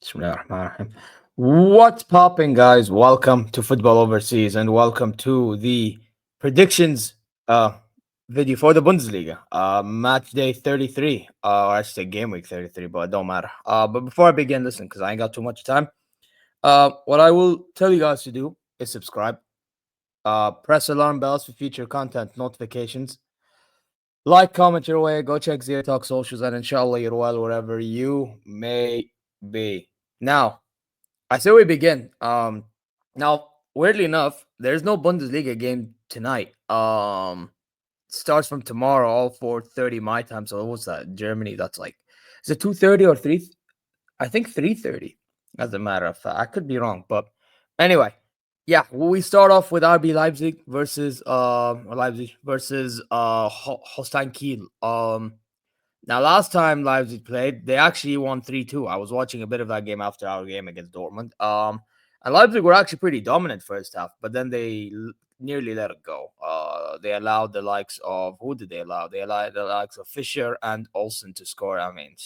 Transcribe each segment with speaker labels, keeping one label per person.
Speaker 1: Bismillahirrahmanirrahim. What's popping, guys? Welcome to Football Overseas and welcome to the predictions video for the Bundesliga. Match day 33, or I should say game week 33, but it don't matter. But before I begin, listen, because I ain't got too much time. What I will tell you guys to do is subscribe, press alarm bells for future content notifications, like, comment your way, go check Zeer Talk socials, and inshallah you're well wherever you may be. Now, I say we begin. Now, weirdly enough, there's no Bundesliga game tonight. Starts from tomorrow, all 4:30 my time. So what's that? Germany. That's like, is it 2:30 or 3? I think 3:30. As a matter of fact, I could be wrong, but anyway, yeah. We start off with RB Leipzig versus Holstein Kiel. Now, last time Leipzig played, they actually won 3-2. I was watching a bit of that game after our game against Dortmund. And Leipzig were actually pretty dominant first half, but then they nearly let it go. They allowed the likes of, who did they allow? They allowed the likes of Fischer and Olsen to score. I mean,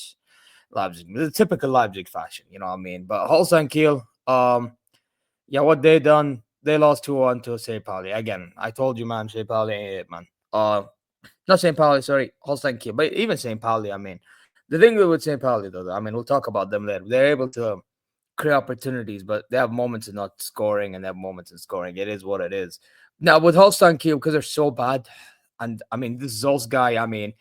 Speaker 1: Leipzig, the typical Leipzig fashion, you know what I mean? But Holstein Kiel, yeah, what they done, they lost 2-1 to St. Pauli. Again, I told you, man, St. Pauli ain't it, man. Not St. Pauli, sorry, Holstein Kiel, but even St. Pauli, I mean, the thing with St. Pauli, though, I mean, we'll talk about them later. They're able to create opportunities, but they have moments of not scoring and they have moments in scoring. It is what it is. Now, with Holstein Kiel, because they're so bad, and I mean, this Zos guy, I mean,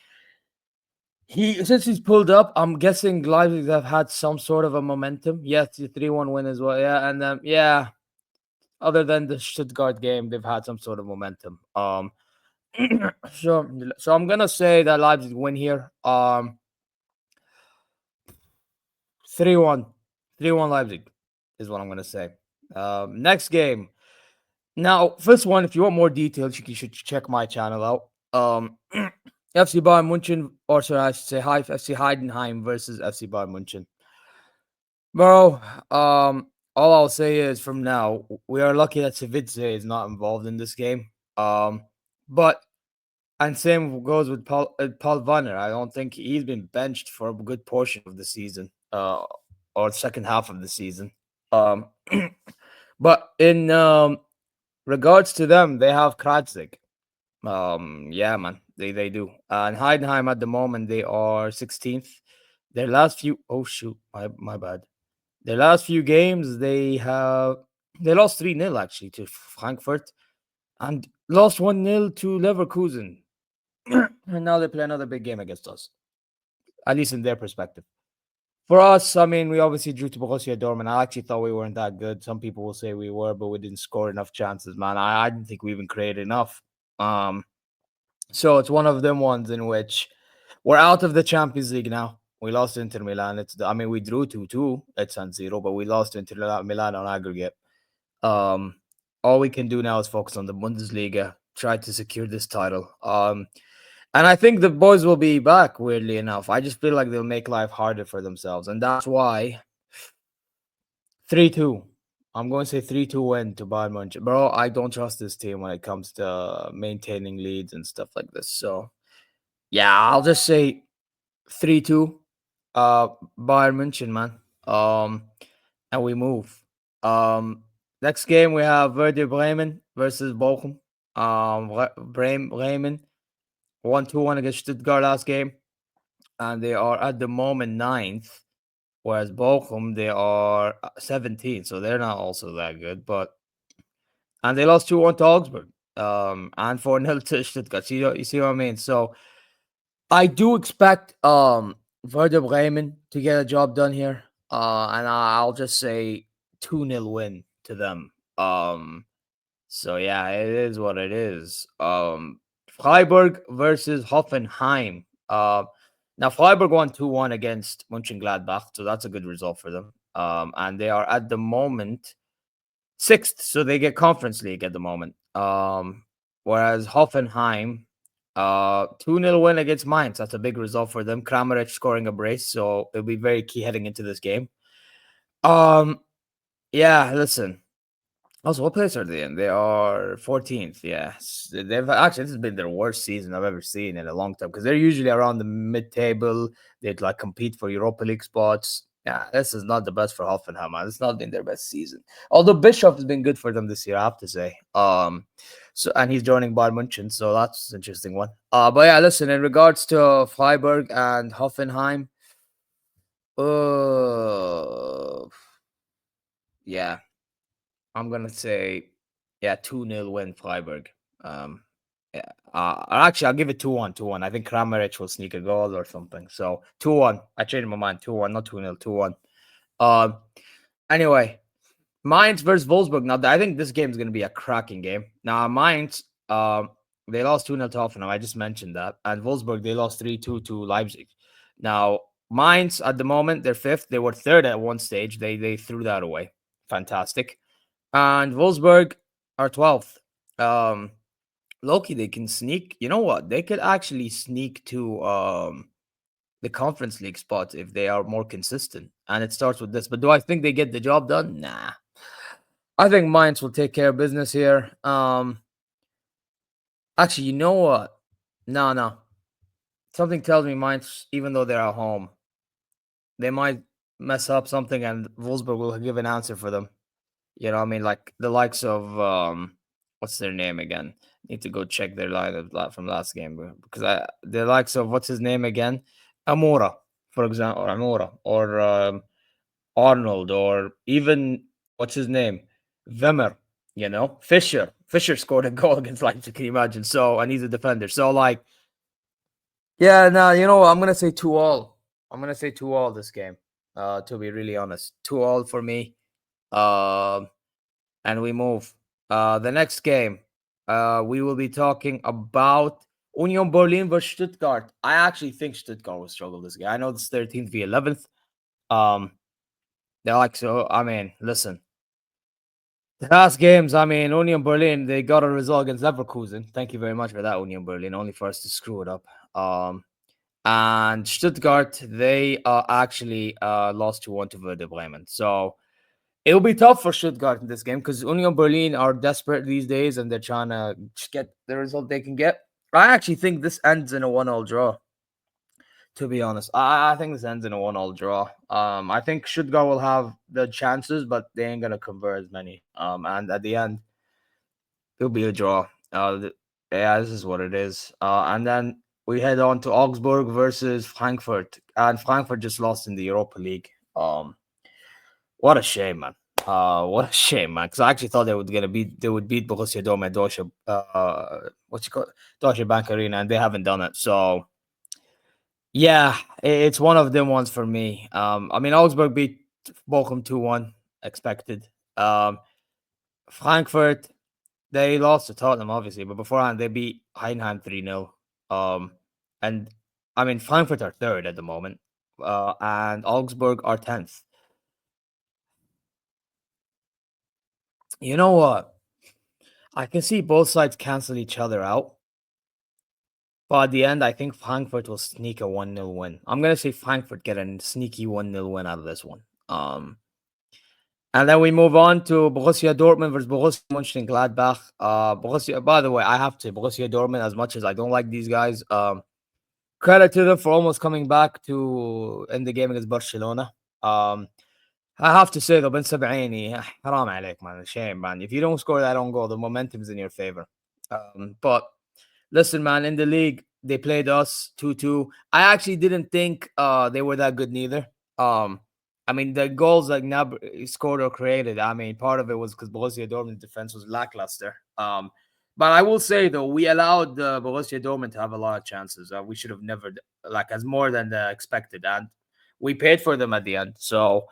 Speaker 1: since he's pulled up, I'm guessing Leipzig have had some sort of a momentum. Yes, the 3-1 win as well. Yeah, and yeah, other than the Stuttgart game, they've had some sort of momentum. So I'm gonna say that Leipzig win here. 3-1. 3-1 Leipzig is what I'm gonna say. Next game. Now, first one, if you want more details, you should check my channel out. FC Bayern München, or sorry, I should say FC Heidenheim versus FC Bayern München. Bro, all I'll say is from now, we are lucky that Savitze is not involved in this game. But and same goes with Paul Vanner. I don't think he's been benched for a good portion of the season, or second half of the season. But in regards to them, they have Kratzig. Yeah, man, they do. And Heidenheim at the moment they are 16th. Their last few, oh shoot, my bad. Their last few games they lost 3-0 actually to Frankfurt, and lost 1-0 to Leverkusen. And now they play another big game against us, at least in their perspective. For us, I mean, we obviously drew to Borussia Dortmund. I actually thought we weren't that good. Some people will say we were, but we didn't score enough chances, man. I didn't think we even created enough. So it's one of them ones in which we're out of the Champions League now. We lost to Inter Milan. We drew 2-2 at San Siro, but we lost to Inter Milan on aggregate. All we can do now is focus on the Bundesliga, try to secure this title. And I think the boys will be back, weirdly enough. I just feel like they'll make life harder for themselves. And that's why 3-2. I'm going to say 3-2 win to Bayern Munich. Bro, I don't trust this team when it comes to maintaining leads and stuff like this. So, yeah, I'll just say 3-2 Bayern Munich, man. And we move. Next game, we have Werder Bremen versus Bochum. Bremen 1-2-1 against Stuttgart last game, and they are at the moment 9th, whereas Bochum, they are 17th, so they're not also that good, and they lost 2-1 to Augsburg, and 4-0 to Stuttgart. You see what I mean? So I do expect Werder Bremen to get a job done here, and I'll just say 2-0 win to them. So yeah, it is what it is. Freiburg versus Hoffenheim. Now Freiburg won 2-1 against Mönchengladbach, so that's a good result for them. And they are at the moment 6th, so they get Conference League at the moment. Whereas Hoffenheim, 2-0 win against Mainz. That's a big result for them. Kramaric scoring a brace, so it'll be very key heading into this game. Yeah, listen. Also, what place are they in? They are 14th. Yes, they've actually, this has been their worst season I've ever seen in a long time, because they're usually around the mid-table. They'd like compete for Europa League spots. Yeah, this is not the best for Hoffenheim, man. It's not been their best season. Although Bishop has been good for them this year, I have to say. So and he's joining Bayern Munich, so that's an interesting one. But yeah, listen, in regards to Freiburg and Hoffenheim, uh, yeah, I'm gonna say, yeah, 2-0 win Freiburg. Um, yeah, actually, I'll give it 2-1, 2-1. I think Kramaric will sneak a goal or something. So 2-1. I changed my mind. 2-1, not 2-0, 2-1. Um, anyway, Mainz versus Wolfsburg. Now, I think this game is going to be a cracking game. Now, Mainz, they lost 2-0 to Hoffenheim. I just mentioned that. And Wolfsburg, they lost 3-2 to Leipzig. Now, Mainz, at the moment, they're fifth. They were third at one stage. They threw that away. Fantastic. And Wolfsburg are 12th. Loki, they can sneak. You know what? They could actually sneak to the Conference League spot if they are more consistent. And it starts with this. But do I think they get the job done? Nah. I think Mainz will take care of business here. Actually, you know what? No. Something tells me Mainz, even though they're at home, they might mess up something and Wolfsburg will give an answer for them. You know what I mean? Like the likes of what's their name again? Need to go check their lineup from last game because the likes of what's his name again? Amora, for example, or Amora, or Arnold, or even what's his name? Wimmer, you know, Fischer. Fischer scored a goal against Leipzig, can you imagine? So, and he's a defender. So, like, yeah, no, you know what? I'm gonna say 2-all. I'm gonna say 2-all this game. To be really honest. 2-all for me. Um and we move. The next game, we will be talking about Union Berlin versus Stuttgart. I actually think Stuttgart will struggle this game. I know it's 13th v 11th. Um, they're like, so, I mean, listen, the last games, I mean, Union Berlin, they got a result against Leverkusen. Thank you very much for that, Union Berlin, only for us to screw it up. And Stuttgart, they actually lost 2-1 to Werder Bremen. So it'll be tough for Stuttgart in this game because Union Berlin are desperate these days and they're trying to get the result they can get. I actually think this ends in a 1-1 draw. To be honest, I think this ends in a 1-1 draw. I think Stuttgart will have the chances, but they ain't gonna convert as many. And at the end, it'll be a draw. Yeah, this is what it is. And then we head on to Augsburg versus Frankfurt, and Frankfurt just lost in the Europa League. What a shame, man. What a shame, man. Because I actually thought they would beat Borussia Dortmund, Deutsche, what's it called, Deutsche Bank Arena, and they haven't done it. So yeah, it's one of them ones for me. I mean, Augsburg beat Bochum 2-1, expected. Frankfurt, they lost to Tottenham, obviously, but beforehand they beat Heidenheim 3-0. And I mean, Frankfurt are third at the moment, and Augsburg are 10th. You know what? I can see both sides cancel each other out. But at the end, I think Frankfurt will sneak a 1-0 win. I'm gonna say Frankfurt get a sneaky 1-0 win out of this one. And then we move on to Borussia Dortmund versus Borussia Mönchengladbach. Borussia, by the way, I have to Borussia Dortmund, as much as I don't like these guys. Credit to them for almost coming back to in the game against Barcelona. I have to say though, Ben Sebaini, haram عليك, man, shame, man. If you don't score that own goal, the momentum's in your favor. But listen, man, in the league, they played us 2-2. I actually didn't think they were that good neither. I mean, the goals like Gnabry scored or created, I mean, part of it was because Borussia Dortmund's defense was lackluster. But I will say, though, we allowed Borussia Dortmund to have a lot of chances. We should have never, like, as more than expected. And we paid for them at the end. So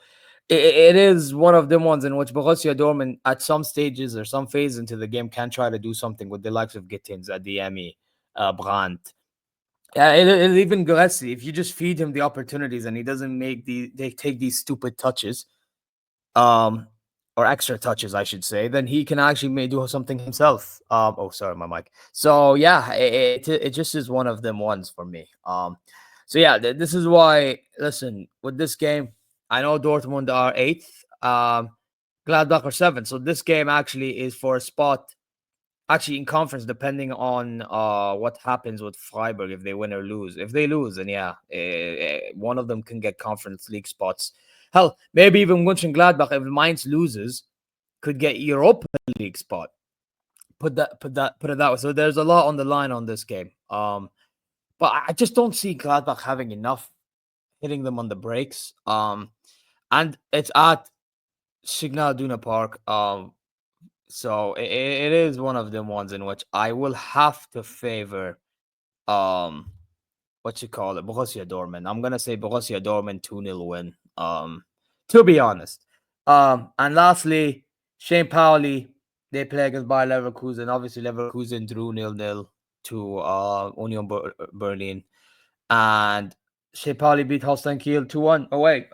Speaker 1: it is one of them ones in which Borussia Dortmund, at some stages or some phase into the game, can try to do something with the likes of Gittins, Adeyemi, Brandt. Yeah, even Gillespie, if you just feed him the opportunities and he doesn't they take these stupid touches, um, or extra touches, I should say, then he can actually may do something himself. Oh, sorry, my mic. So yeah, it just is one of them ones for me. So yeah, this is why. Listen, with this game, I know Dortmund are 8th, Gladbach are 7th. So this game actually is for a spot. Actually, in conference, depending on what happens with Freiburg, if they win or lose. If they lose, then yeah, one of them can get Conference League spots. Hell, maybe even Mönchengladbach, if Mainz loses, could get Europa League spot. Put it that way. So there's a lot on the line on this game. But I just don't see Gladbach having enough hitting them on the brakes. And it's at Signal Iduna Park. So it is one of them ones in which I will have to favor what you call it, Borussia Dortmund. I'm gonna say Borussia Dortmund 2-0 win. To be honest. And lastly, Shane Pauli, they play against Bayer Leverkusen. Obviously, Leverkusen drew 0-0 to Union Berlin. And Shea Pauli beat Holstein Kiel 2-1 away.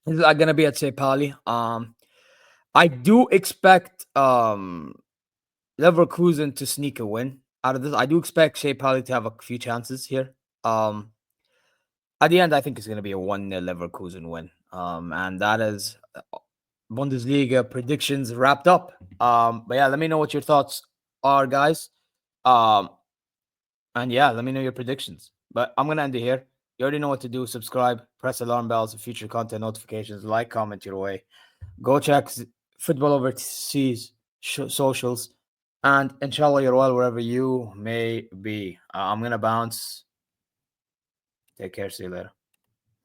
Speaker 1: This is gonna be at Shea Pauli. I do expect Leverkusen to sneak a win out of this. I do expect Shea Pauli to have a few chances here. At the end, I think it's gonna be a 1-0 Leverkusen win. And that is Bundesliga predictions wrapped up. But yeah, let me know what your thoughts are, guys. And yeah, let me know your predictions. But I'm gonna end it here. You already know what to do. Subscribe, press alarm bells for future content notifications, like, comment your way. Go check Football Overseas socials. And inshallah, you're well wherever you may be. I'm gonna bounce. Take care. See you later.